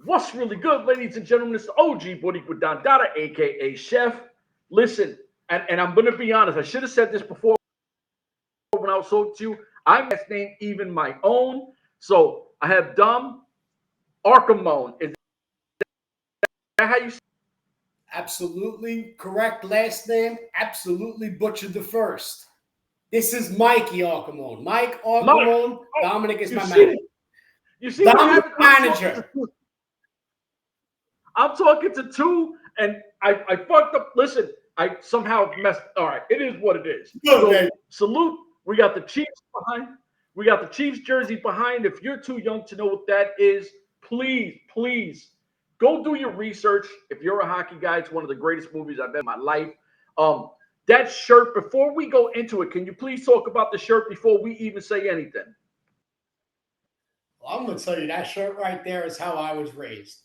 What's really good, ladies and gentlemen? It's the OG Boricua Dandada, aka Chef. Listen, and I'm gonna be honest. I should have said this before when I was talking to you. I'm last name even my own. So I have Dom Arcamone. Is that how you say Absolutely correct last name. Absolutely butchered the first. This is Mikey Arcamone. Mike it? Mike? Arcamone. Oh, Dominic is you my manager. see? You see what Dom is happened? manager. I'm talking to two, and I fucked up. Listen, I somehow messed. All right, it is what it is. Okay. So salute. We got the Chiefs behind. We got the Chiefs jersey behind. If you're too young to know what that is, please go do your research. If you're a hockey guy, it's one of the greatest movies I've ever in my life. Um, that shirt. Before we go into it, can you please talk about the shirt before we even say anything? Well, I'm going to tell you that shirt right there is how I was raised.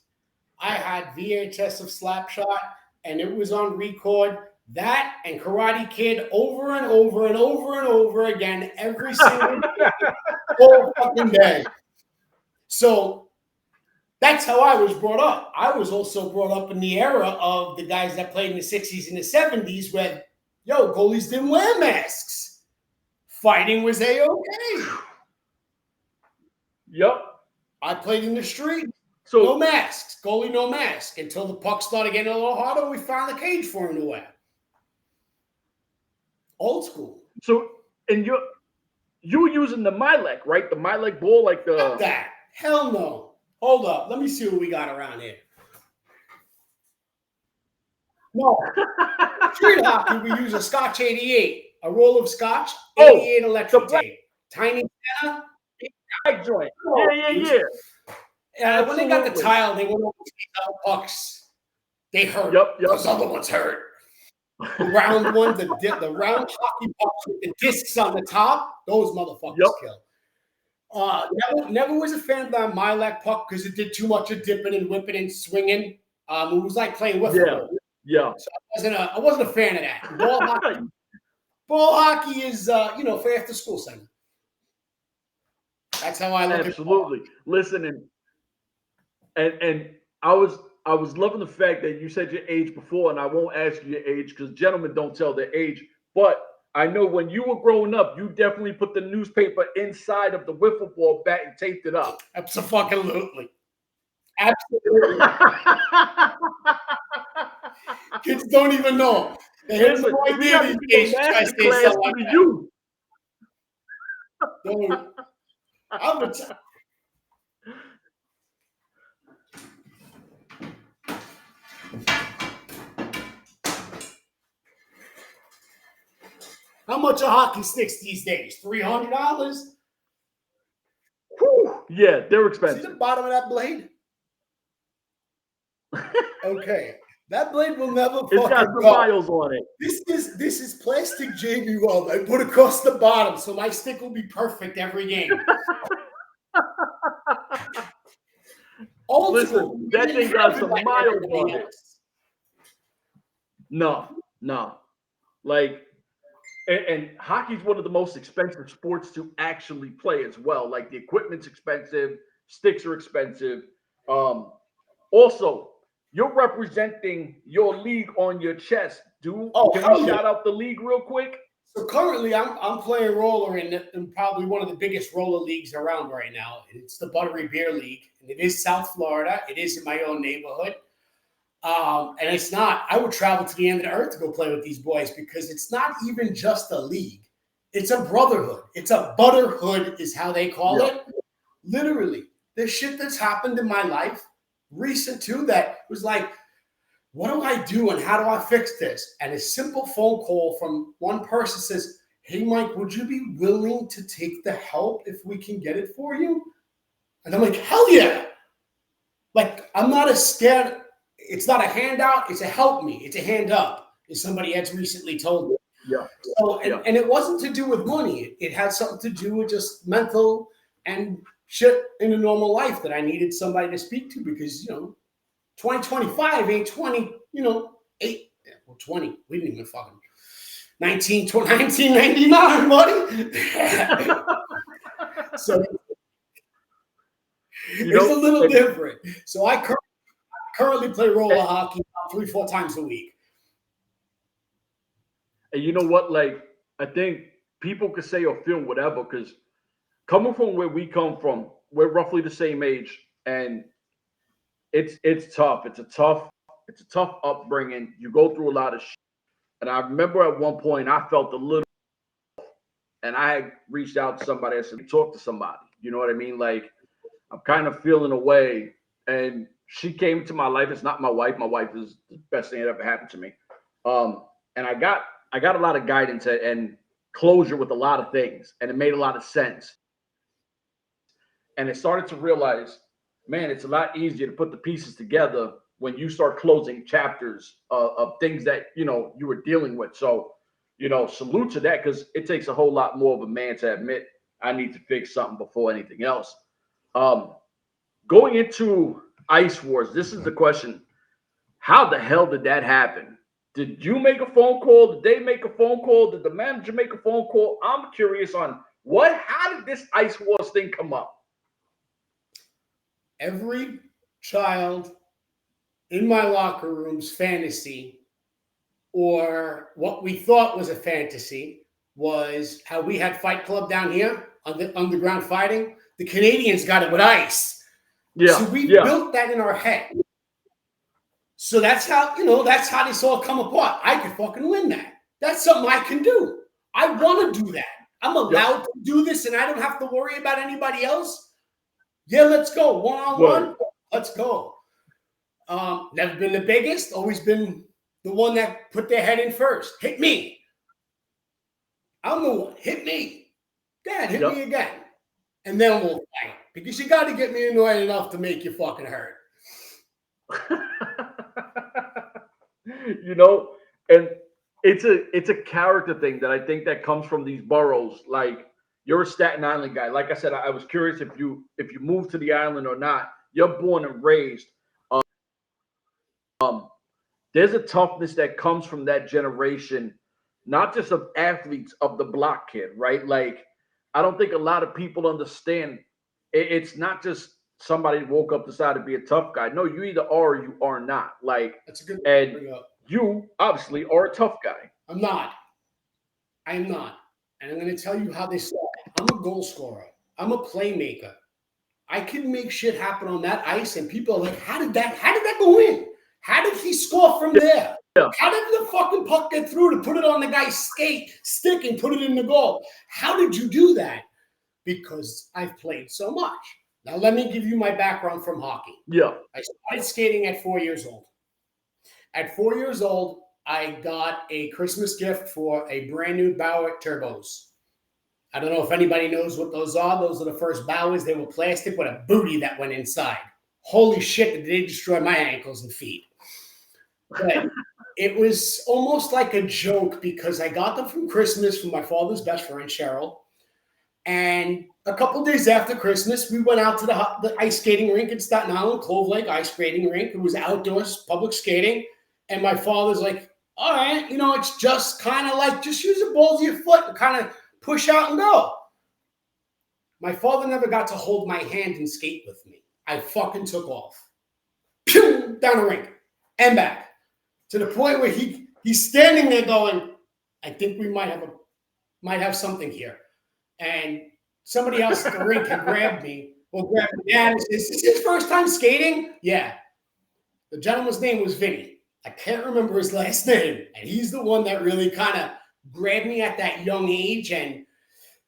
I had VHS of Slapshot, and it was on record. That and Karate Kid over and over and over and over again every single day, whole fucking day. So that's how I was brought up. I was also brought up in the era of the guys that played in the 60s and the 70s where, goalies didn't wear masks. Fighting was A-okay. Yep. I played in the street. So No masks. Goalie, no mask. Until the puck started getting a little harder, we found a cage for him to wear. Old school. So and you were using the Milek, right? The Milek ball, like the Fuck that. Hell no. Hold up. Let me see what we got around here. No. Street hockey, we use a Scotch 88. A roll of Scotch, 88 electric tape. Tiny center. black joint. Yeah. When they got the tile, they went over to the pucks. They hurt. Yep. Those other ones hurt. The round ones, the round hockey pucks with the discs on the top, those motherfuckers kill. Never was a fan of the Milek puck because it did too much of dipping and whipping and swinging. It was like playing with Yeah. So I wasn't a fan of that. Ball hockey is for after school segment. That's how I look at it. Absolutely. Listen, and I was loving the fact that you said your age before, and I won't ask you your age because gentlemen don't tell their age. But I know when you were growing up, you definitely put the newspaper inside of the wiffle ball bat and taped it up. Absolutely. Kids don't even know. They have no idea these days. I say something like you. How much are hockey sticks these days? $300? Yeah, they're expensive. See the bottom of that blade? Okay. That blade will never fucking go. It's got some miles on it. This is plastic JB Weld I put across the bottom, so my stick will be perfect every game. Old school. That thing got some miles on it. No. Like, and hockey's one of the most expensive sports to actually play as well. Like the equipment's expensive, sticks are expensive. Also, you're representing your league on your chest. Can you shout out the league real quick? So currently, I'm playing roller in probably one of the biggest roller leagues around right now. It's the Buttery Beer League, and it is South Florida. It is in my own neighborhood. And it's not, I would travel to the end of the earth to go play with these boys because it's not even just a league. It's a brotherhood. It's a butterhood is how they call it. Literally, there's shit that's happened in my life, recent too, that was like, what do I do and how do I fix this? And a simple phone call from one person says, hey, Mike, would you be willing to take the help if we can get it for you? And I'm like, hell yeah. Like, I'm not as scared. It's not a handout. It's a help me. It's a hand up, as somebody has recently told me. Yeah. So, and it wasn't to do with money. It had something to do with just mental and shit in a normal life that I needed somebody to speak to because, 2025 ain't 20, 8, well, 20. We didn't even fucking 1999, buddy. So It's a little and, different. So I currently play roller and, hockey about 3-4 times a week. and you know what? Like, I think people could say or feel whatever because coming from where we come from, we're roughly the same age, and it's tough. It's a tough upbringing. You go through a lot of shit. And I remember at one point I felt a little, and I reached out to somebody. I said, talk to somebody. You know what I mean? Like I'm kind of feeling away. And she came to my life. It's not my wife. My wife is the best thing that ever happened to me. And I got a lot of guidance and closure with a lot of things, and it made a lot of sense. And I started to realize, man, it's a lot easier to put the pieces together when you start closing chapters of things that you were dealing with. So, salute to that because it takes a whole lot more of a man to admit I need to fix something before anything else. Um, Going into Ice Wars, this is the question: how the hell did that happen? Did you make a phone call? Did they make a phone call? Did the manager make a phone call? I'm curious on how did this Ice Wars thing come up? Every child in my locker room's fantasy, or what we thought was a fantasy, was how we had Fight Club down here on the underground fighting. The Canadians got it with ice. So Yeah, we yeah, built that in our head. So that's how this all come apart. I could fucking win that. That's something I can do. I want to do that. I'm yep. allowed to do this and I don't have to worry about anybody else. Yeah, let's go. Word. One-on-one. Let's go. Never been the biggest, always been the one that put their head in first. Hit me. I'm the one. Hit me. Dad, hit me Yep. again. And then we'll fight. Because you got to get me annoyed enough to make you fucking hurt. And it's a character thing that I think that comes from these boroughs. Like you're a Staten Island guy. Like I said, I was curious if you moved to the island or not. You're born and raised. Um, there's a toughness that comes from that generation, not just of athletes, of the block kid, right? Like I don't think a lot of people understand. It's not just somebody woke up decided to be a tough guy. No, you either are or you are not. Like, That's a good one to and bring up. you obviously are a tough guy. I'm not. I am not. And I'm going to tell you how they saw it. I'm a goal scorer. I'm a playmaker. I can make shit happen on that ice, and people are like, how did that go in? How did he score from there? Yeah. How did the fucking puck get through to put it on the guy's stick and put it in the goal? How did you do that? Because I've played so much. Now, let me give you my background from hockey. Yeah. I started skating at 4 years old. At 4 years old, I got a Christmas gift for a brand new Bauer turbos. I don't know if anybody knows what those are. Those are the first Bauers. They were plastic with a booty that went inside. Holy shit, did they destroy my ankles and feet. But it was almost like a joke because I got them from Christmas from my father's best friend, Cheryl. And a couple days after Christmas, we went out to the ice skating rink in Staten Island, Clove Lake Ice Skating Rink. It was outdoors, public skating. And my father's like, all right, it's just kind of like, just use the balls of your foot and kind of push out and go. My father never got to hold my hand and skate with me. I fucking took off. Pew! Down the rink and back. To the point where he's standing there going, I think we might have something here. And somebody else at the rink had grabbed me. Well, grabbed me. Dad, is this his first time skating? Yeah. The gentleman's name was Vinny. I can't remember his last name. And he's the one that really kind of grabbed me at that young age and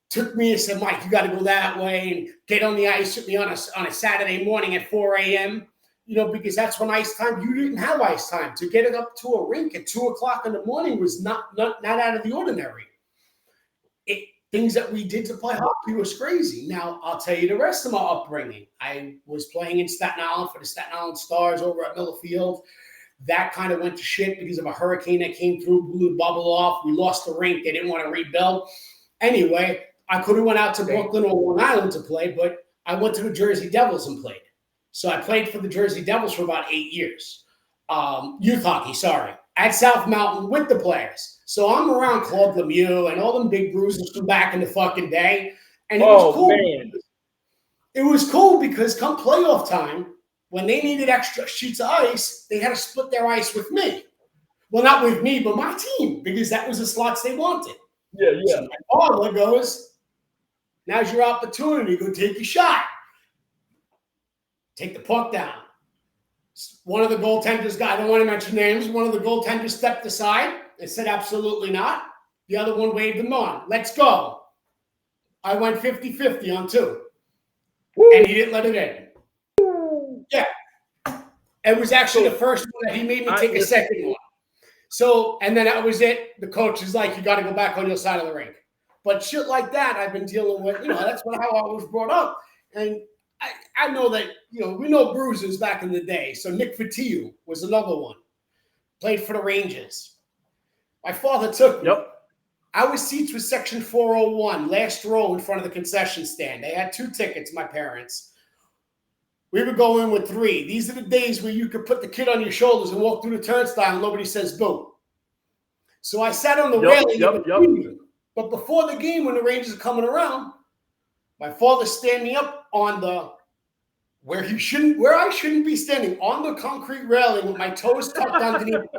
took me and said, Mike, you got to go that way and get on the ice with me on a Saturday morning at 4 a.m., because that's when ice time, you didn't have ice time. To get it up to a rink at 2 o'clock in the morning was not out of the ordinary. Things that we did to play hockey was crazy. Now, I'll tell you the rest of my upbringing. I was playing in Staten Island for the Staten Island Stars over at Miller Field. That kind of went to shit because of a hurricane that came through, blew the bubble off. We lost the rink. They didn't want to rebuild. Anyway, I could have went out to Brooklyn or Long Island to play, but I went to the Jersey Devils and played. So I played for the Jersey Devils for about 8 years. Youth hockey, at South Mountain with the players. So I'm around Claude Lemieux and all them big bruisers from back in the fucking day. And it was cool. Man. it was cool because come playoff time, when they needed extra sheets of ice, they had to split their ice with me. Well, not with me, but my team, because that was the slots they wanted. Yeah, yeah. So my father goes, now's your opportunity. Go take your shot. Take the puck down. One of the goaltenders, I don't want to mention names, one of the goaltenders stepped aside and said, absolutely not. The other one waved him on. Let's go. I went 50-50 on 2. Woo. And he didn't let it in. Yeah. It was actually the first one that he made me take a second one. So, and then that was it. The coach is like, you got to go back on your side of the rink. But shit like that, I've been dealing with, that's how I was brought up. And I know that, we know bruises back in the day. So Nick Fatiu was another one. Played for the Rangers. My father took me. Yep. Our seats was section 401, last row in front of the concession stand. They had 2 tickets, my parents. We would go in with 3. These are the days where you could put the kid on your shoulders and walk through the turnstile and nobody says boo. So I sat on the railing. But before the game, when the Rangers are coming around, my father stand me up on the where I shouldn't be standing, on the concrete railing with my toes tucked underneath.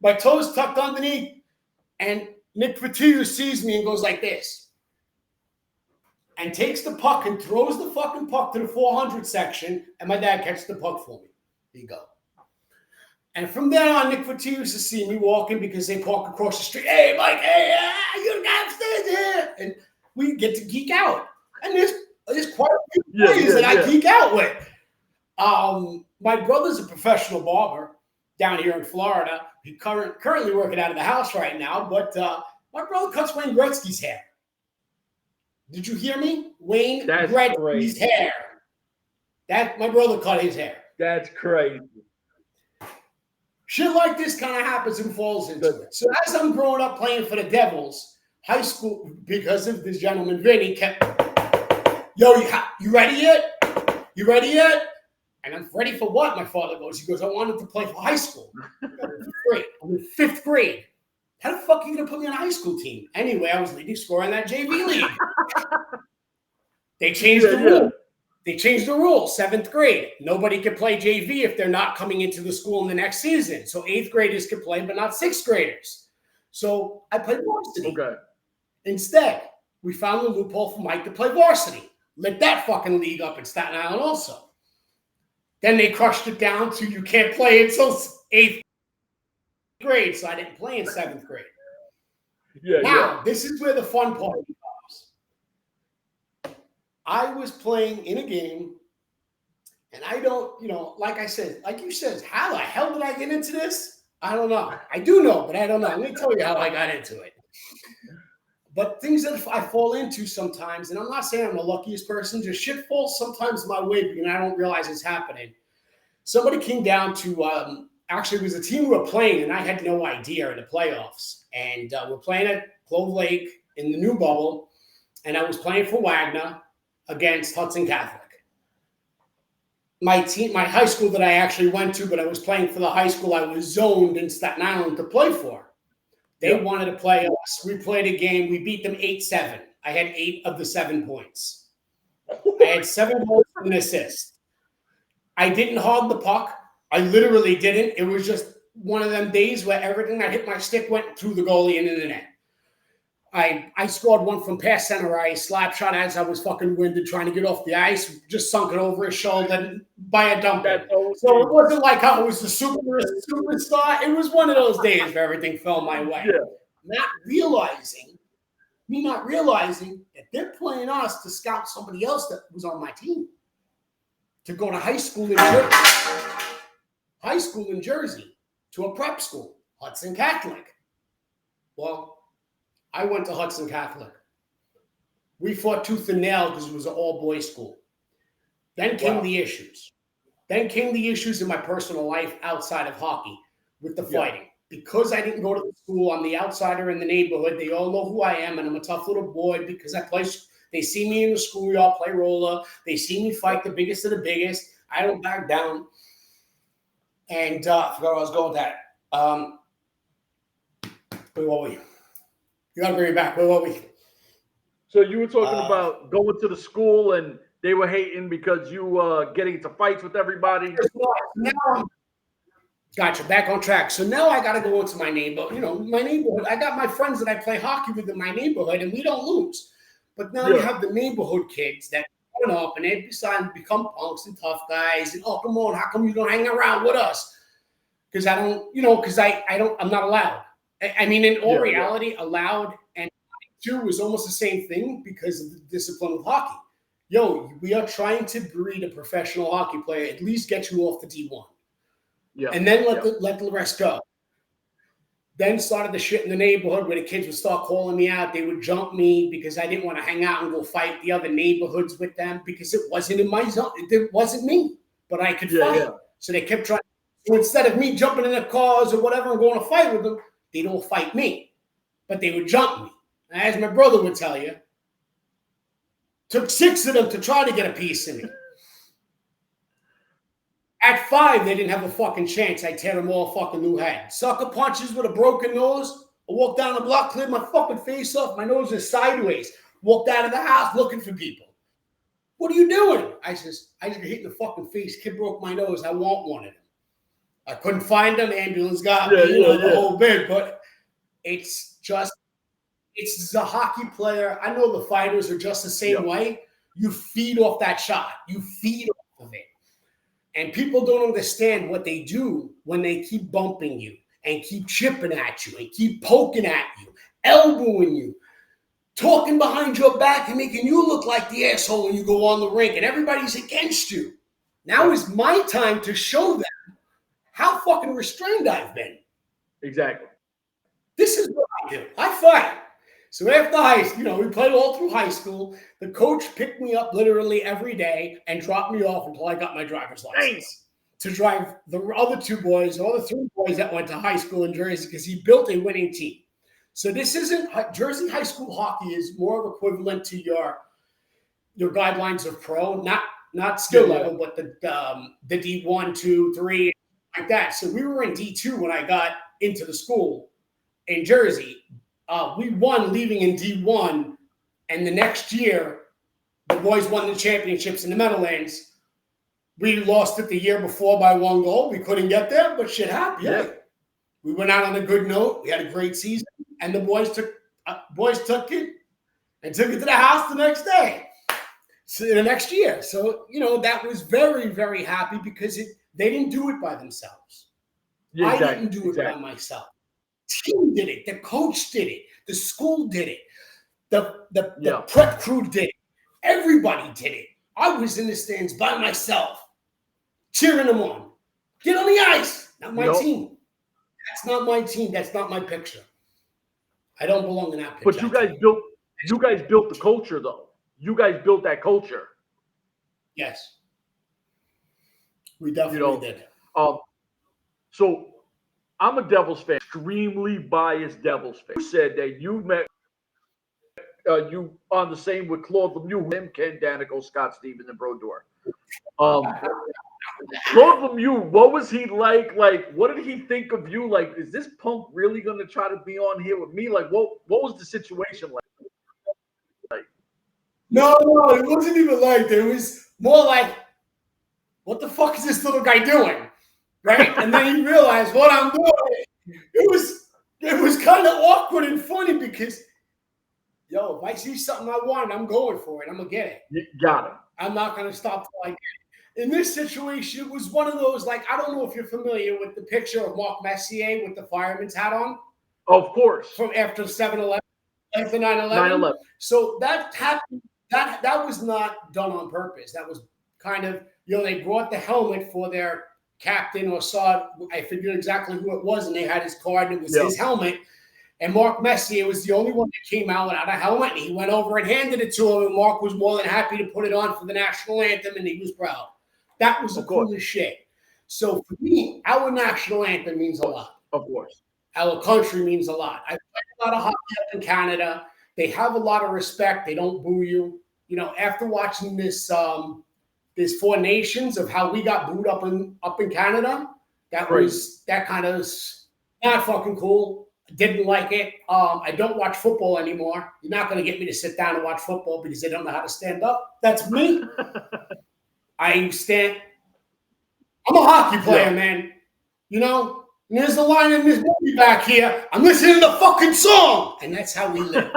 My toes tucked underneath, and Nick Fatiu sees me and goes like this, and takes the puck and throws the fucking puck to the 400 section, and my dad catches the puck for me. There you go. And from then on, Nick Fatiu used to see me walking because they park across the street. Hey, Mike, hey, you got upstairs here. And we get to geek out. And there's quite a few plays that I geek out with. My brother's a professional barber down here in Florida. He's currently working out of the house right now. But my brother cuts Wayne Gretzky's hair. Did you hear me? Wayne Gretzky's hair. My brother cut his hair. That's crazy. Shit like this kind of happens and falls into it. So as I'm growing up playing for the Devils, high school, because of this gentleman, Vinny, kept, yo, you ready yet? You ready yet? And I'm ready for what? My father goes, he goes, I wanted to play for high school. I'm in 5th grade. How the fuck are you going to put me on a high school team? Anyway, I was leading scorer in that JV league. They changed the rule. They changed the rule, 7th grade. Nobody could play JV if they're not coming into the school in the next season. So 8th graders could play, but not 6th graders. So I played varsity. Okay. Instead, we found the loophole for Mike to play varsity. Lit that fucking league up in Staten Island also. Then they crushed it down to you can't play until 8th grade. So I didn't play in 7th grade. Now, this is where the fun part comes. I was playing in a game, and I don't, like I said, like you said, how the hell did I get into this? I don't know. I do know, but I don't know. Let me tell you how I got into it. But things that I fall into sometimes, and I'm not saying I'm the luckiest person, just shit falls sometimes my way because I don't realize it's happening. Somebody came down to, actually it was a team we were playing, and I had no idea in the playoffs. And we're playing at Clove Lake in the new bubble, and I was playing for Wagner against Hudson Catholic. My high school that I actually went to, but I was playing for the high school I was zoned in Staten Island to play for. They wanted to play us. We played a game. We beat them 8-7. I had 8 of the 7 points. I had 7 goals and an assist. I didn't hog the puck. I literally didn't. It was just one of them days where everything that hit my stick went through the goalie and in the net. I scored one from past center ice, slap shot as I was fucking winded trying to get off the ice, just sunk it over his shoulder by a dump. So it wasn't like I was the superstar. It was one of those days where everything fell my way. Yeah. Me not realizing that they're playing us to scout somebody else that was on my team to go to high school in Jersey, to a prep school, Hudson Catholic. Well, I went to Hudson Catholic. We fought tooth and nail because it was an all-boys school. Then came the issues. Then came the issues in my personal life outside of hockey with the fighting. Because I didn't go to the school, I'm the outsider in the neighborhood. They all know who I am, and I'm a tough little boy because I play. They see me in the schoolyard play roller. They see me fight the biggest of the biggest. I don't back down. And I forgot where I was going with that. Where were we? You got to bring me back. Where were we? So you were talking about going to the school and They were hating because you getting into fights with everybody. Now, gotcha. Back on track. So now I got to go into my neighborhood. My neighborhood. I got my friends that I play hockey with in my neighborhood, and we don't lose. But now you have the neighborhood kids that turn up and they decide to become punks and tough guys. And Arcamone, how come you don't hang around with us? Because I don't, because I don't, I'm not allowed. I mean, in all reality, allowed and too was almost the same thing because of the discipline of hockey. Yo, we are trying to breed a professional hockey player, at least get you off the D1. Yeah. And then let the rest go. Then started the shit in the neighborhood where the kids would start calling me out. They would jump me because I didn't want to hang out and go fight the other neighborhoods with them because it wasn't in my zone. It wasn't me, but I could fight. Yeah. So they kept trying. So instead of me jumping in the cars or whatever and going to fight with them, they'd all fight me, but they would jump me. As my brother would tell you, took 6 of them to try to get a piece of me. At 5, they didn't have a fucking chance. I tear them all a fucking new head. Sucker punches with a broken nose. I walked down the block, cleared my fucking face off. My nose is sideways. Walked out of the house looking for people. What are you doing? I just got hit in the fucking face. Kid broke my nose. I want one of them. I couldn't find them. Ambulance got me. The whole bit. But it's a hockey player. I know the fighters are just the same way. You feed off that shot. You feed off of it. And people don't understand what they do when they keep bumping you and keep chipping at you and keep poking at you, elbowing you, talking behind your back and making you look like the asshole when you go on the rink and everybody's against you. Now is my time to show them how fucking restrained I've been. Exactly. This is what I do. I fight. So after high school, we played all through high school. The coach picked me up literally every day and dropped me off until I got my driver's license to drive the other 2 boys, all the 3 boys that went to high school in Jersey because he built a winning team. So this isn't Jersey high school hockey is more equivalent to your guidelines of pro, not skill level, but the D1, 2, 3 like that. So we were in D2 when I got into the school in Jersey. We won leaving in D1, and the next year, the boys won the championships in the Meadowlands. We lost it the year before by 1 goal. We couldn't get there, but shit happened. Yeah. We went out on a good note. We had a great season, and the boys took it and took it to the house the next day, so the next year. So, that was very, very happy because they didn't do it by themselves. Yeah, exactly. I didn't do it by myself. Team did it. The coach did it. The school did it. The prep crew did it. Everybody did it. I was in the stands by myself, cheering them on. Get on the ice. Not my team. That's not my team. That's not my picture. I don't belong in that picture. But you guys built the culture, though. You guys built that culture. Yes. We definitely did. So I'm a Devils fan, extremely biased Devils fan. You said that you met you on the same with Claude Lemieux, him, Ken Danico, Scott Stevens, and Brodeur. Claude Lemieux, what was he like? Like, what did he think of you? Like, is this punk really going to try to be on here with me? Like, what was the situation like? No, it wasn't even like that. It was more like, what the fuck is this little guy doing? Right? And then he realized what I'm doing. It was kind of awkward and funny because, if I see something I want, I'm going for it. I'm going to get it. You got it. I'm not going to stop till I get it. In this situation, it was one of those, like, I don't know if you're familiar with the picture of Mark Messier with the fireman's hat on. Of course. From after 7/11, after 9/11. So that happened. That was not done on purpose. That was kind of, they brought the helmet for their captain or I forget exactly who it was, and they had his card, and it was his helmet. And Mark Messier was the only one that came out without a helmet, and he went over and handed it to him, and Mark was more than happy to put it on for the national anthem, and he was proud. That was the coolest shit. So for me, our national anthem means a lot. Of course. Our country means a lot. I played a lot of hockey up in Canada. They have a lot of respect. They don't boo you. After watching this 4 Nations of how we got booed up in Canada, that kind of not fucking cool. Didn't like it. I don't watch football anymore. You're not going to get me to sit down and watch football because they don't know how to stand up. That's me. I stand. I'm a hockey player, man. You know, and there's a line in this movie back here. I'm listening to the fucking song, and that's how we live.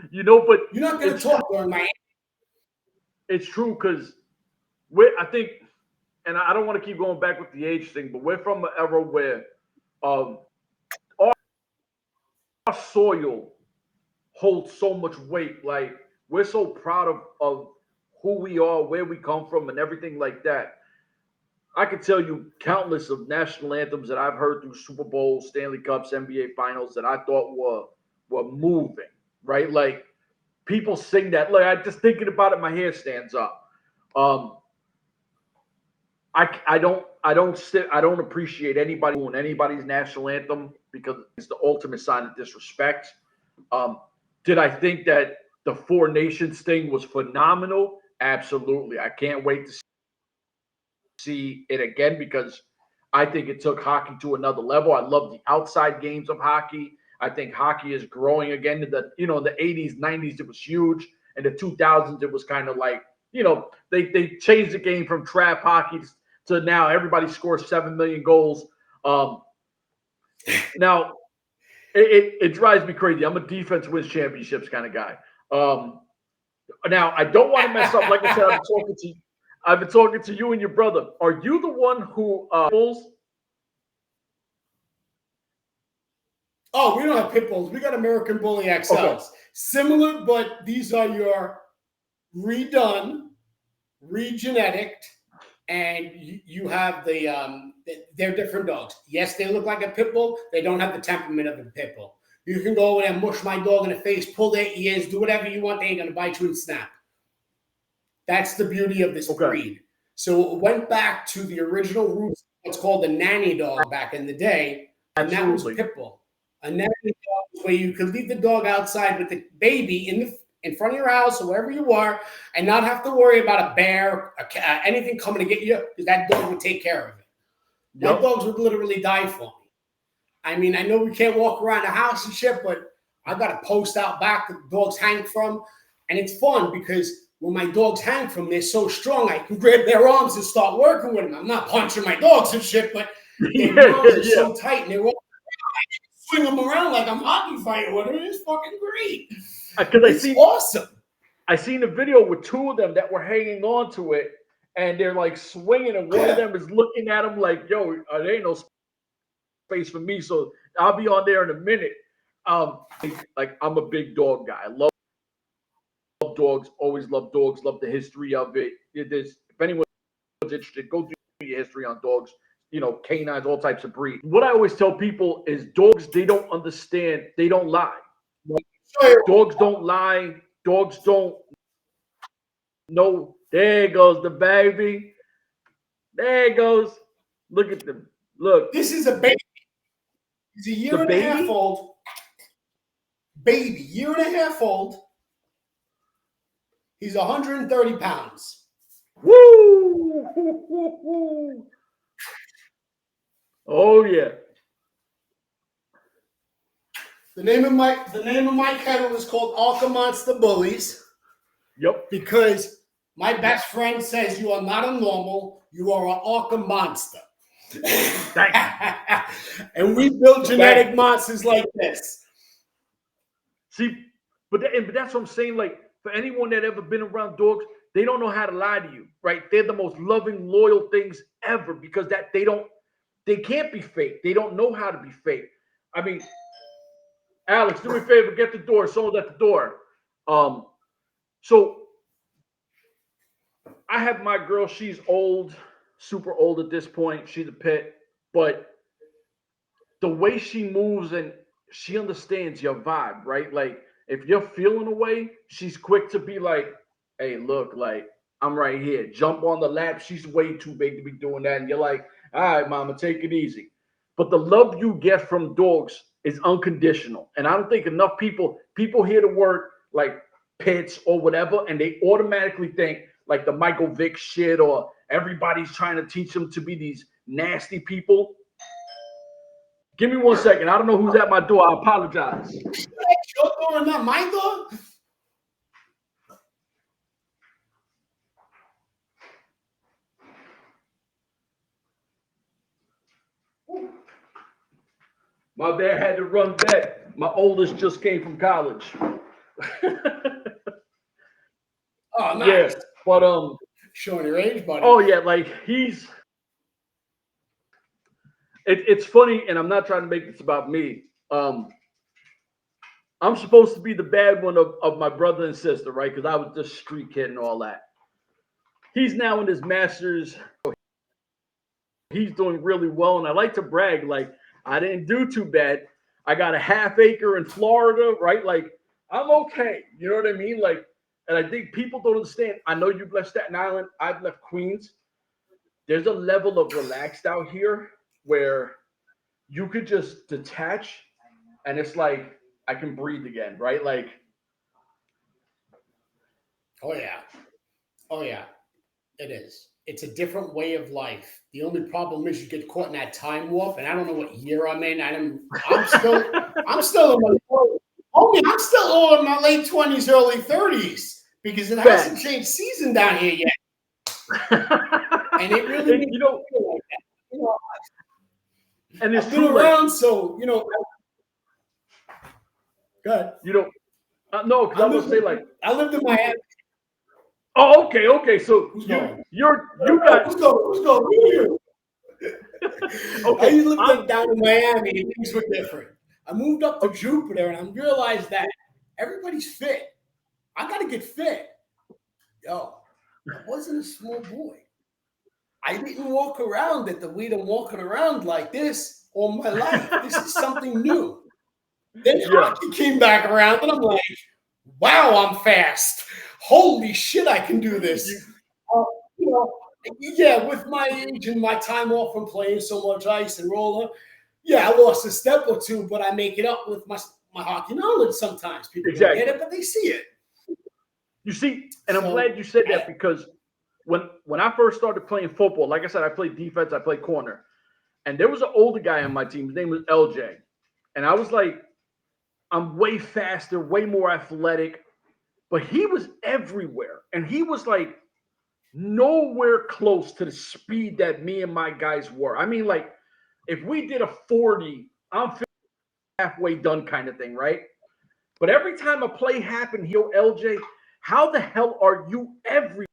You know, but you're not going to talk during my. It's true because I think, and I don't want to keep going back with the age thing, but we're from an era where our soil holds so much weight. Like we're so proud of who we are, where we come from, and everything like that. I could tell you countless of national anthems that I've heard through Super Bowls, Stanley Cups, NBA Finals that I thought were moving, right? Like people sing that. Like I just thinking about it, my hair stands up. I don't appreciate anybody doing anybody's national anthem because it's the ultimate sign of disrespect. Did I think that the Four Nations thing was phenomenal? Absolutely. I can't wait to see it again because I think it took hockey to another level. I love the outside games of hockey. I think hockey is growing again. In the 80s, 90s, it was huge. In the 2000s, it was kind of like, they changed the game from trap hockey to now everybody scores 7 million goals. Now, it drives me crazy. I'm a defense wins championships kind of guy. Now, I don't want to mess up. Like I said, I've been talking to you and your brother. Are you the one who bulls? Oh, we don't have pit bulls. We got American Bully XLs. Okay. Similar, but these are your redone, regeneticked, and you have they're different dogs. Yes, they look like a pit bull. They don't have the temperament of a pit bull. You can go over there and mush my dog in the face, pull their ears, do whatever you want. They ain't going to bite you and snap. That's the beauty of this breed. So it went back to the original roots. What's called the nanny dog back in the day, and that was pit bull. A nanny dog is where you could leave the dog outside with the baby in front of your house or wherever you are, and not have to worry about a bear, a cat, anything coming to get you, because that dog would take care of it. Yep. My dogs would literally die for me. I mean, I know we can't walk around the house and shit, but I got a post out back that the dogs hang from, and it's fun because when my dogs hang from, they're so strong, I can grab their arms and start working with them. I'm not punching my dogs and shit, but their arms are so tight, and they're all swing them around like I'm hockey fighting with them. It's fucking great. It's awesome. I seen a video with two of them that were hanging on to it, and they're like swinging, and one of them is looking at them like, "Yo, there ain't no space for me, so I'll be on there in a minute." Like I'm a big dog guy. I love dogs, always love dogs, love the history of it. If anyone's interested, go do your history on dogs. Canines, all types of breeds. What I always tell people is dogs, they don't understand. They don't lie. Dogs don't lie. Dogs don't know. There goes the baby. There it goes. Look at them. Look. This is a baby. He's a year and a half old. Baby, year and a half old. He's 130 pounds. Woo! Oh yeah. The name of my kennel is called Arcamone Bullies. Yep. Because my best friend says you are not a normal, you are an Arca monster. And we build genetic monsters like this. See, but that's what I'm saying. Like for anyone that ever been around dogs, they don't know how to lie to you, right? They're the most loving, loyal things ever because they can't be fake. They don't know how to be fake. I mean, Alex, do me a favor, get the door. Someone's at the door. So I have my girl. She's old, super old at this point. She's a pit, but the way she moves and she understands your vibe, right? Like if you're feeling away, she's quick to be like, "Hey, look, like I'm right here. Jump on the lap." She's way too big to be doing that, and you're like, "All right, mama, take it easy." But the love you get from dogs is unconditional. And I don't think enough people hear the word like pits or whatever, and they automatically think like the Michael Vick shit or everybody's trying to teach them to be these nasty people. Give me 1 second. I don't know who's at my door. I apologize. Your door, not my door. My dad had to run back. My oldest just came from college. Oh, nice. Yeah, but Showing your age, buddy. oh yeah, like it's funny, and I'm not trying to make this about me. I'm supposed to be the bad one of my brother and sister, right? Because I was just street kid and all that. He's now in his master's. He's doing really well, and I like to brag. Like, I didn't do too bad. I got a half acre in Florida, right? Like, I'm okay. You know what I mean? Like, and I think people don't understand. I know you've left Staten Island. I've left Queens. There's a level of relaxed out here where you could just detach, and it's like I can breathe again, right? Like, Oh yeah. Oh yeah. It is. It's a different way of life. The only problem is you get caught in that time warp, and I don't know what year I'm in. I'm still in my I'm still all in my late 20s, early 30s because it hasn't changed season down here yet. And it really makes me feel like that. You know, and it's I've been around, so good. No, because I was say like I lived in Miami. Oh, okay. So Who's you going? got Who's going? okay. I lived down in Miami, and things were different. I moved up to Jupiter, and I realized that everybody's fit. I got to get fit. Yo, I wasn't a small boy. I didn't walk around at the way I'm walking around like this all my life. This is something new. Then hockey came back around, and I'm like, wow, I'm fast. Holy shit, I can do this. With my age and my time off from playing so much ice and roller, I lost a step or two, but I make it up with my hockey knowledge sometimes. People don't get it, but they see it. You see, and I'm glad you said that because when I first started playing football, like I said, I played defense, I played corner. And there was an older guy on my team. His name was LJ. And I was like, I'm way faster, way more athletic. But he was everywhere. And he was like nowhere close to the speed that me and my guys were. I mean, like, if we did a 40, I'm halfway done kind of thing, right? But every time a play happened, LJ, how the hell are you everywhere?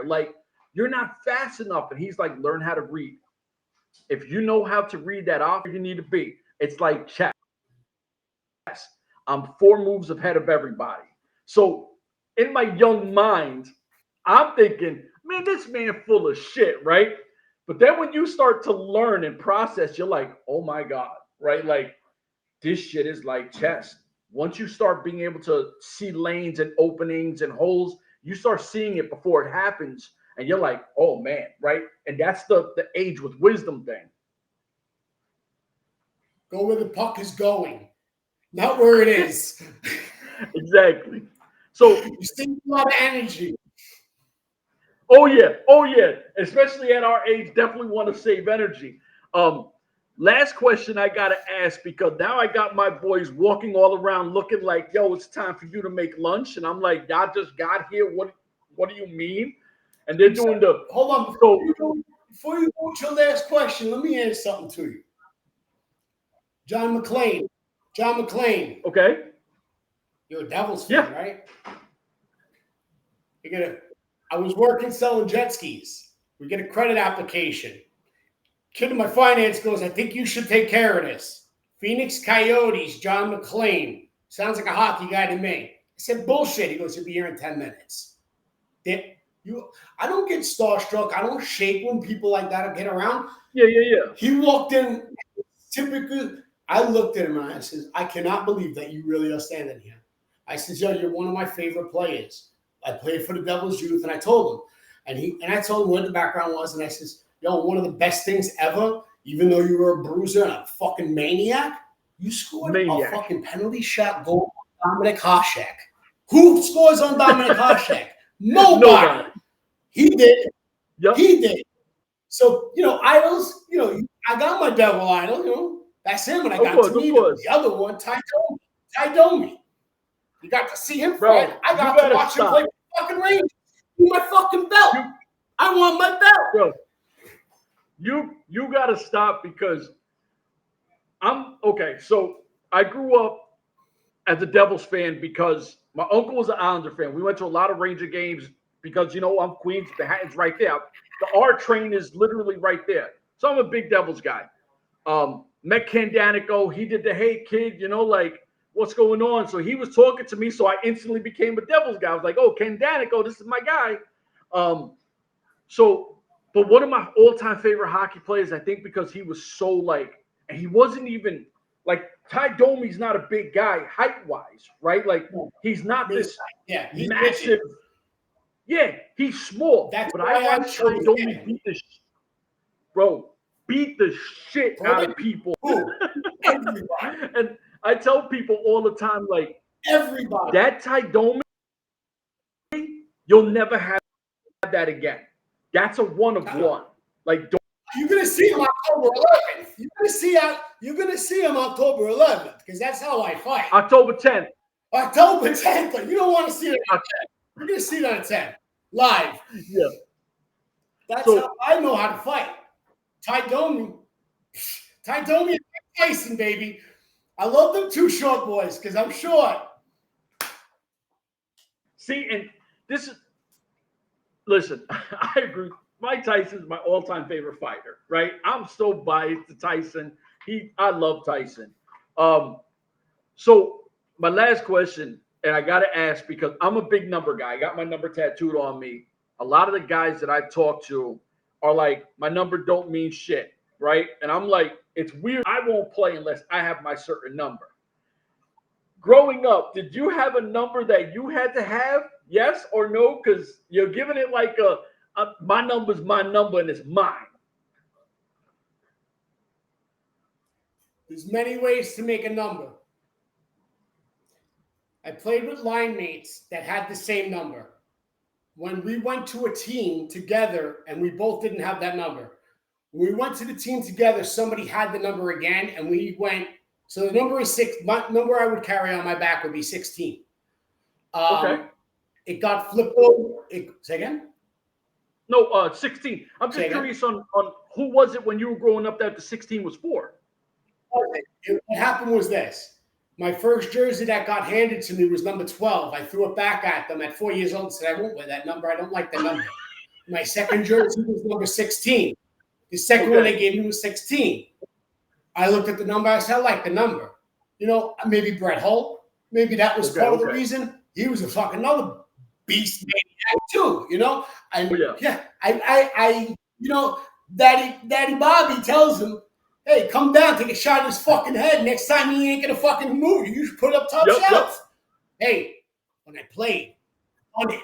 Like, you're not fast enough. And he's like, learn how to read. If you know how to read that off, you need to be. It's like chess. I'm 4 moves ahead of everybody. So in my young mind, I'm thinking, man, this man full of shit, right? But then when you start to learn and process, you're like, oh my God, right? Like, this shit is like chess. Once you start being able to see lanes and openings and holes, you start seeing it before it happens. And you're like, oh man, right? And that's the age with wisdom thing. Go where the puck is going, not where it is. Exactly. So you save a lot of energy. Oh yeah. Especially at our age, definitely want to save energy. Last question I gotta ask because now I got my boys walking all around looking like, yo, it's time for you to make lunch, and I'm like, y'all just got here. What do you mean? And they're doing the hold on. Before you go to your last question, let me ask something to you. John McClane. Okay. You're a Devils fan, right? I was working selling jet skis. We get a credit application. Kid in my finance goes, I think you should take care of this. Phoenix Coyotes, John McClane. Sounds like a hockey guy to me. I said, bullshit. He goes, he'll be here in 10 minutes. I don't get starstruck. I don't shake when people like that get around. Yeah. He walked in, typically, I looked at him and I said, I cannot believe that you really are standing here. I said, yo, you're one of my favorite players. I played for the Devils youth, and I told him. And I told him what the background was, and I says, yo, one of the best things ever, even though you were a bruiser and a fucking maniac, you scored a fucking penalty shot goal on Dominic Hasek. Who scores on Dominic Hasek? Nobody. He did. Yep. He did. So, idols, I got my devil idol, you know. That's him, and I Of got course, to of meet him. course. The other one, Ty Domi. You got to see him Bro, fight. I you got to gotta watch him stop. play fucking Rangers. Give me my fucking belt. I want my belt. Bro, you gotta stop because I'm okay. So I grew up as a Devils fan because my uncle was an Islander fan. We went to a lot of Ranger games because I'm Queens. Manhattan's right there. The R train is literally right there. So I'm a big Devils guy. Met Ken Danico. He did the hey kid, like what's going on. So he was talking to me. So I instantly became a Devils guy. I was like, oh, Ken Danico, this is my guy. But one of my all-time favorite hockey players, I think, because he was so like, and he wasn't even like Ty Domi's not a big guy height-wise, right? Like he's not this he's massive. Yeah, he's small. That's but why I watched Ty Domi beat the shit out of people. Everybody. And I tell people all the time, like, everybody. That Ty Domi, you'll never have that again. That's a one of one. Like, you're gonna see him October 11th. You're gonna see him October 11th because that's how I fight. October 10th. October 10th. You don't want to see it on 10th. You're gonna see it on 10th live. Yeah. That's how I know how to fight. Ty Domi and Tyson, baby. I love them two short boys because I'm short. See, and this is listen, I agree. Mike Tyson's my all-time favorite fighter, right? I'm so biased to Tyson. I love Tyson. So my last question, and I gotta ask because I'm a big number guy. I got my number tattooed on me. A lot of the guys that I talk to are like, my number don't mean shit, right? And I'm like, it's weird. I won't play unless I have my certain number. Growing up, did you have a number that you had to have? Yes or no? Because you're giving it like my number's my number and it's mine. There's many ways to make a number. I played with line mates that had the same number. When we went to a team together and we both didn't have that number, when we went to the team together, somebody had the number again and we went. So the number is 6. My number I would carry on my back would be 16. Okay. It got flipped over. Say again? No, 16. I'm just curious on who was it when you were growing up that the 16 was for? What happened was this. My first jersey that got handed to me was number 12. I threw it back at them at 4 years old and said, I won't wear that number. I don't like the number. My second jersey was number 16. The second one they gave me was 16. I looked at the number. I said, I like the number. Maybe Brett Hull. Maybe that was part of the reason. He was a fucking another beast maniac too, Daddy Bobby tells him, hey, come down, take a shot at his fucking head. Next time he ain't gonna fucking move. You should put it up top shelf. Hey, when I played on it,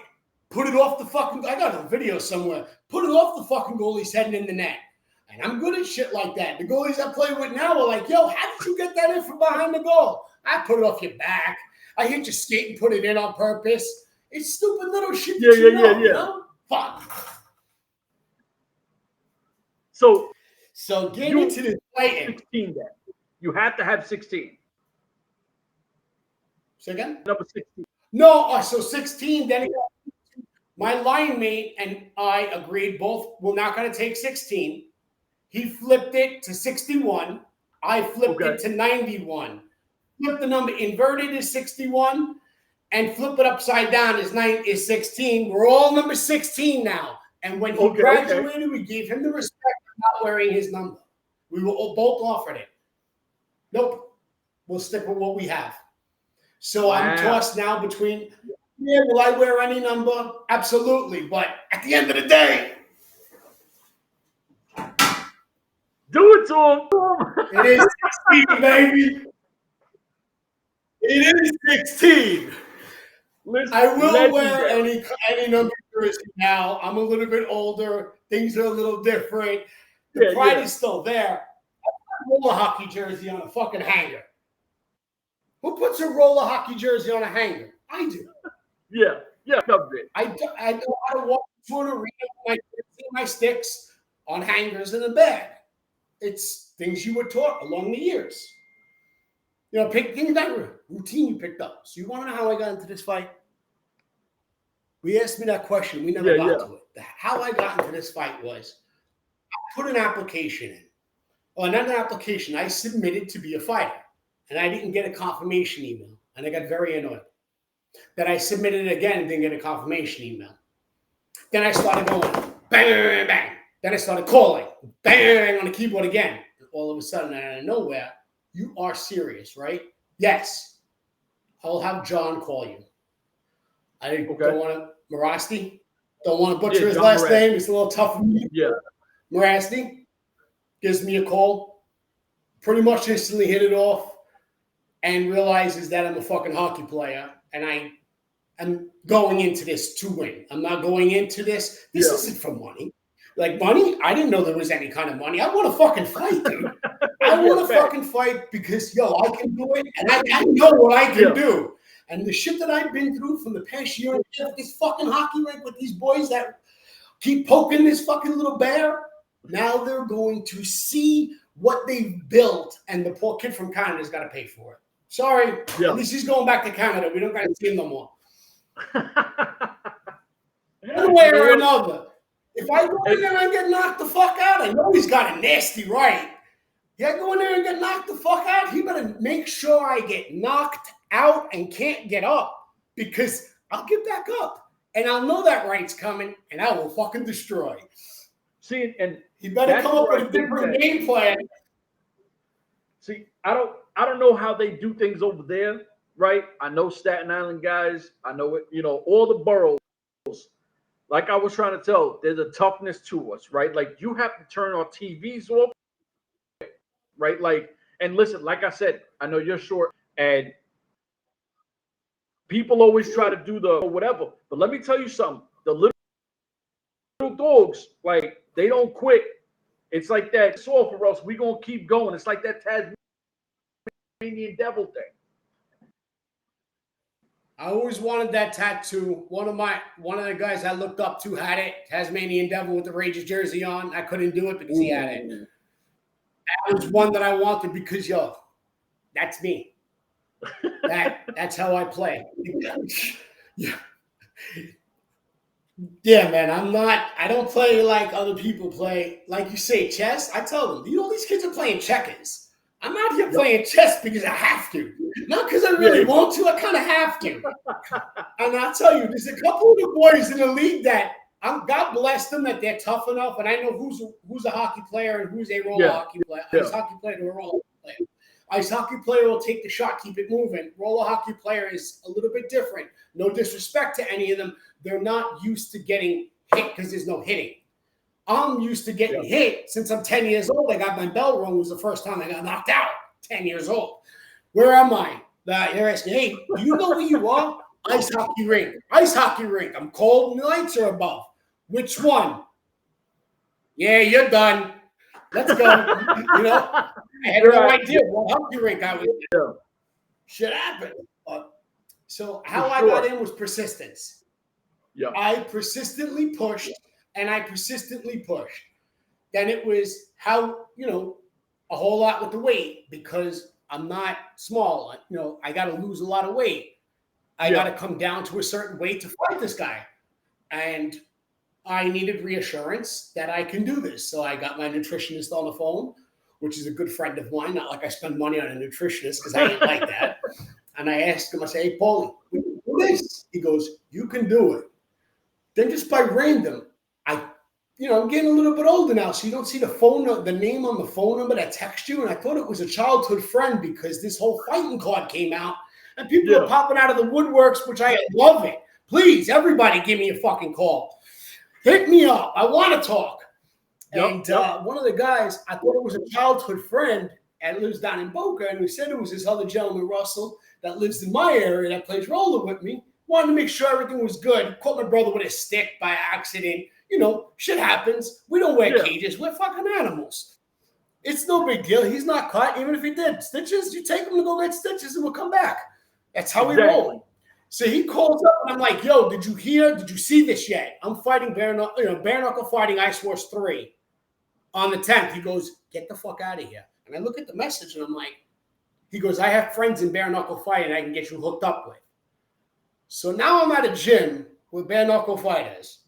put it off the fucking. I got a video somewhere. Put it off the fucking goalie's head and in the net. And I'm good at shit like that. The goalies I play with now are like, yo, how did you get that in from behind the goal? I put it off your back. I hit your skate and put it in on purpose. It's stupid little shit. Yeah. Fun. So get into this fighting. 16 then. You had to have 16. Say again? Number 16. No, so 16, then my line mate and I agreed both we're not going to take 16. He flipped it to 61. I flipped it to 91. Flip the number inverted is 61 and flip it upside down is 16. We're all number 16 now. And when he graduated, we gave him the respect of not wearing his number. We were both offered it. Nope. We'll stick with what we have. So I'm tossed now between, will I wear any number? Absolutely. But at the end of the day, do it to him. It is 16, baby. It is 16. Listen, I will wear any number jersey now. I'm a little bit older. Things are a little different. The pride is still there. I put a roller hockey jersey on a fucking hanger. Who puts a roller hockey jersey on a hanger? I do. Yeah. I know how to walk to an arena with my sticks on hangers in a bag. it's things you were taught along the years. You know, pick things that routine you picked up. So you want to know how I got into this fight? We asked me that question. We never got to it. How I got into this fight was I put an application in. Well, not an application. I submitted to be a fighter. And I didn't get a confirmation email. And I got very annoyed. Then I submitted it again and didn't get a confirmation email. Then I started going bang, bang, bang, bang. Then I started calling bang, bang, bang on the keyboard again. And all of a sudden, out of nowhere, you are serious, right? Yes. I'll have John call you. I don't want to, Marasti. Don't want to butcher his last name. It's a little tough for me. Yeah. Marasti gives me a call. Pretty much instantly hit it off. And realizes that I'm a fucking hockey player, and I'm going into this to win. I'm not going into this. This isn't for money. Like money, I didn't know there was any kind of money. I want to fucking fight, dude. I want to fucking fight because, I can do it, and I know what I can do. And the shit that I've been through from the past year and a half, this fucking hockey rink with these boys that keep poking this fucking little bear, now they're going to see what they've built, and the poor kid from Canada's got to pay for it. Sorry. At least he's going back to Canada. We don't got to see him no more. One way or another. If I go in there and get knocked the fuck out, I know he's got a nasty right. Yeah, I go in there and get knocked the fuck out, he better make sure I get knocked out and can't get up. Because I'll get back up. And I'll know that right's coming, and I will fucking destroy. See, and he better come up with a different game plan. See, I don't know how they do things over there, right? I know Staten Island guys. I know it, all the boroughs. Like I was trying to tell, there's a toughness to us, right? Like you have to turn our TVs off, right? Like, and listen, like I said, I know you're short, and people always try to do the whatever. But let me tell you something. The little dogs, like, they don't quit. It's like that saw for us. We gonna keep going. It's like that Tasmanian devil thing. I always wanted that tattoo. One of the guys I looked up to had it. Tasmanian devil with the Rangers jersey on. I couldn't do it because he had it. That was one that I wanted because that's me. That's how I play. Yeah, man, I don't play like other people play. Like you say, chess. I tell them, these kids are playing checkers. I'm out here playing chess because I have to. Not because I really want to. I kind of have to. And I'll tell you, there's a couple of the boys in the league that God bless them that they're tough enough. And I know who's a hockey player and who's a roller hockey player. Ice hockey player to a roller player. Ice hockey player will take the shot, keep it moving. Roller hockey player is a little bit different. No disrespect to any of them. They're not used to getting hit because there's no hitting. I'm used to getting hit since I'm 10 years old. I got my bell rung. It was the first time I got knocked out. 10 years old. Where am I? They're asking, hey, do you know where you are? Ice hockey rink. Ice hockey rink. I'm cold and the lights are above. Which one? Yeah, you're done. Let's go. I had no idea what hockey rink I was in. Shit happened. So how I got in was persistence. Yeah. I persistently pushed, and I persistently pushed. Then it was how, a whole lot with the weight because I'm not small. I got to lose a lot of weight. I got to come down to a certain weight to fight this guy. And I needed reassurance that I can do this. So I got my nutritionist on the phone, which is a good friend of mine. Not like I spend money on a nutritionist because I ain't like that. And I asked him, I say, hey, Paulie, do this. He goes, you can do it. Then just by random, I'm getting a little bit older now, so you don't see the name on the phone number that text you. And I thought it was a childhood friend because this whole fighting card came out and people are popping out of the woodworks, which I love it. Please, everybody give me a fucking call. Hit me up. I want to talk. And one of the guys, I thought it was a childhood friend and lives down in Boca. And we said it was this other gentleman, Russell, that lives in my area that plays roller with me. Wanted to make sure everything was good. Caught my brother with a stick by accident. Shit happens. We don't wear cages. We're fucking animals. It's no big deal. He's not caught. Even if he did stitches, you take him to go get stitches and we'll come back. That's how we roll. So he calls up and I'm like, yo, did you hear? Did you see this yet? I'm fighting bare knuckle fighting Ice Wars 3. on the 10th. He goes, get the fuck out of here. And I look at the message and I'm like, he goes, I have friends in bare knuckle fighting I can get you hooked up with. So now I'm at a gym with bare knuckle fighters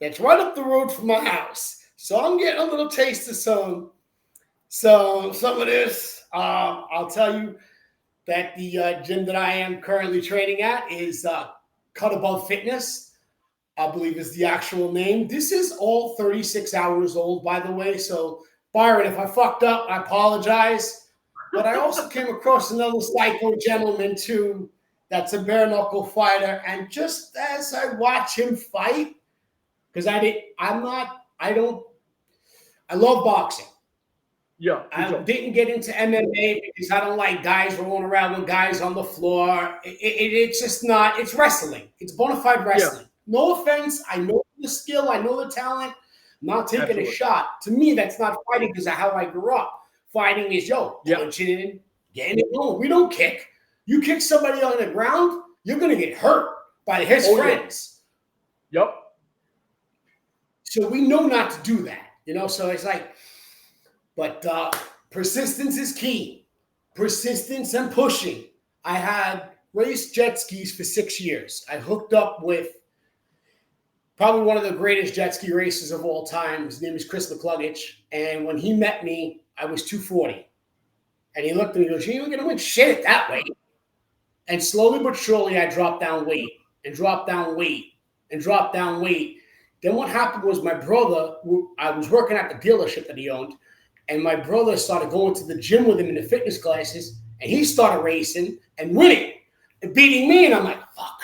that's right up the road from my house. So I'm getting a little taste of some of this. I'll tell you that the gym that I am currently training at is Cut Above Fitness, I believe is the actual name. This is all 36 hours old, by the way. So Byron, if I fucked up, I apologize. But I also came across another psycho gentleman too that's a bare knuckle fighter. And just as I watch him fight, because I love boxing. Yeah. I didn't get into MMA because I don't like guys rolling around with guys on the floor. It's just not, it's wrestling. It's bona fide wrestling. Yeah. No offense. I know the skill. I know the talent. I'm not taking a shot. To me, that's not fighting because of how I grew up. Fighting is, punching in, getting it going. We don't kick. You kick somebody on the ground, you're going to get hurt by his friends. Yep. So we know not to do that, so it's like, but persistence is key. Persistence and pushing. I had raced jet skis for 6 years. I hooked up with probably one of the greatest jet ski racers of all time. His name is Chris McCluggage. And when he met me, I was 240. And he looked at me and goes, you ain't going to win shit at that weight. And slowly but surely, I dropped down weight and dropped down weight and dropped down weight. Then what happened was my brother, I was working at the dealership that he owned, and my brother started going to the gym with him in the fitness classes, and he started racing and winning and beating me. And I'm like, fuck.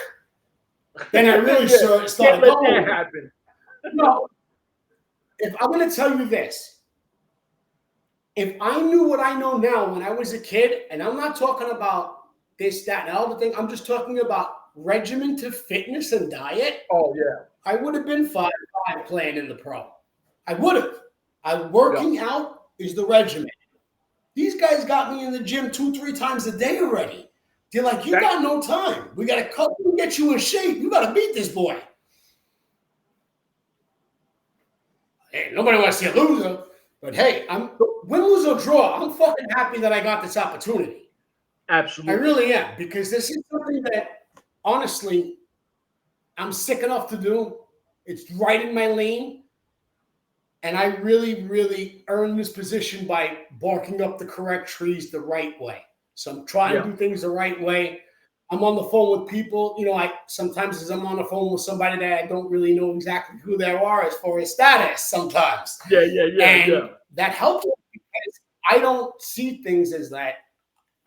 Then I really started going. That happen. No, if I'm going to tell you this, if I knew what I know now when I was a kid, and I'm not talking about this, that, and all the thing, I'm just talking about regimen to fitness and diet. Oh, yeah. I would have been 5'5" playing in the pro. I would have. Working out is the regimen. These guys got me in the gym 2-3 times a day already. They're like, you got no time. We got to cut and get you in shape. You got to beat this boy. Hey, nobody wants to see a loser. But hey, win, lose, or draw, I'm fucking happy that I got this opportunity. Absolutely. I really am, because this is something that, honestly, I'm sick enough to do. It's right in my lane. And I really, really earned this position by barking up the correct trees the right way. So I'm trying to do things the right way. I'm on the phone with people. Sometimes as I'm on the phone with somebody that I don't really know exactly who they are as far as status sometimes. And that helps because I don't see things as that.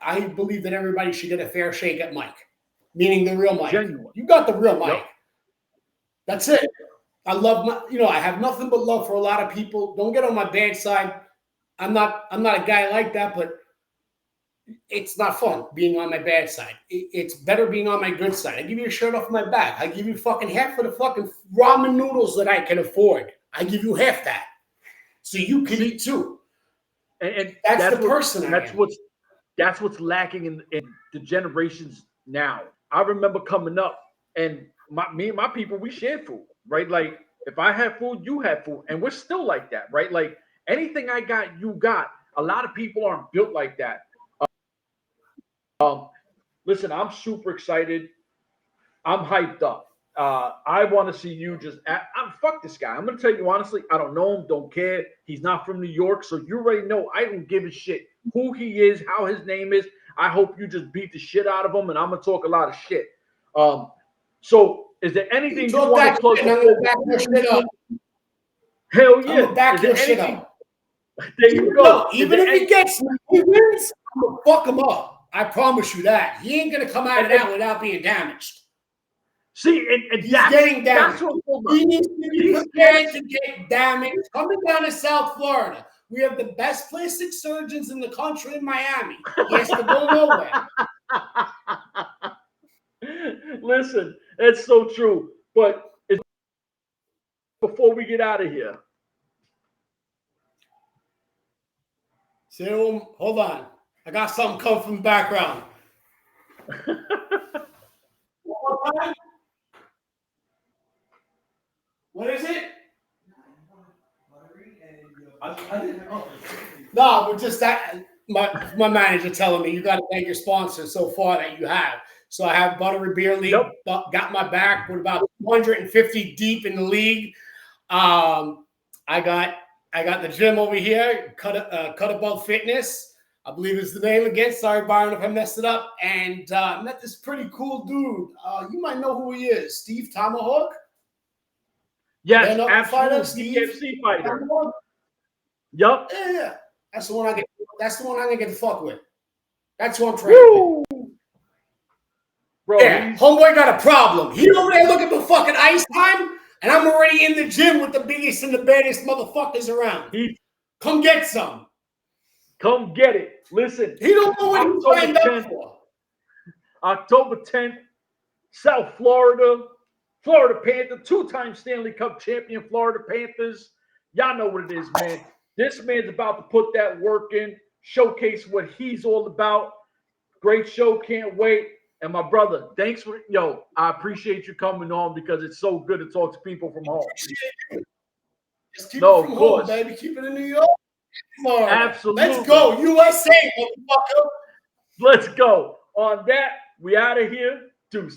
I believe that everybody should get a fair shake at Mike, meaning the real Mike. Genuine. You got the real Mike. Yep. That's it. I love I have nothing but love for a lot of people. Don't get on my bad side. I'm not a guy like that, but it's not fun being on my bad side. It's better being on my good side. I give you a shirt off my back. I give you fucking half of the fucking ramen noodles that I can afford. I give you half that. So you can eat too. And that's the person I am. That's what's lacking in the generations now. I remember coming up and me and my people, we shared food, right? Like if I have food, you have food. And we're still like that, right? Like anything I got, you got. A lot of people aren't built like that. Listen, I'm super excited. I'm hyped up. I want to see you fuck this guy. I'm going to tell you honestly, I don't know him, don't care. He's not from New York, so you already know I don't give a shit who he is, how his name is. I hope you just beat the shit out of him, and I'm going to talk a lot of shit. So is there anything you want to plug? Hell yeah. I'm going to back your shit up. There you go. Even if he gets me, he wins, I'm going to fuck him up. I promise you that. He ain't going to come out of that without being damaged. See, and he's getting damaged. He needs to be prepared to get damaged. Coming down to South Florida, we have the best plastic surgeons in the country in Miami. He has to go nowhere. Listen, that's so true. But before we get out of here. So, hold on. I got something coming from the background. What is it? I didn't know. No, but just that my manager telling me you got to thank your sponsors so far that you have. So I have Buttery Beer League, got my back with about 250 deep in the league. I got the gym over here, Cut Above Fitness, I believe is the name again. Sorry, Byron, if I messed it up. And met this pretty cool dude. You might know who he is, Steve Tomahawk. Yes, absolutely. UFC fighter. Yup. Yeah. That's the one I get. That's the one I'm gonna get to fuck with. That's who I'm training with. Bro, yeah, homeboy got a problem. He over there looking for fucking ice time, and I'm already in the gym with the biggest and the baddest motherfuckers around. Come get some. Come get it. Listen. He don't know what he's signed up for. October 10th, South Florida. Florida Panther, 2-time Stanley Cup champion Florida Panthers. Y'all know what it is, man. This man's about to put that work in, showcase what he's all about. Great show, can't wait. And my brother, thanks for, I appreciate you coming on because it's so good to talk to people from home. Just keep it from home, baby. Keep it in New York. Florida. Absolutely. Let's go, USA, motherfucker. Let's go. On that, we out of here. Deuce.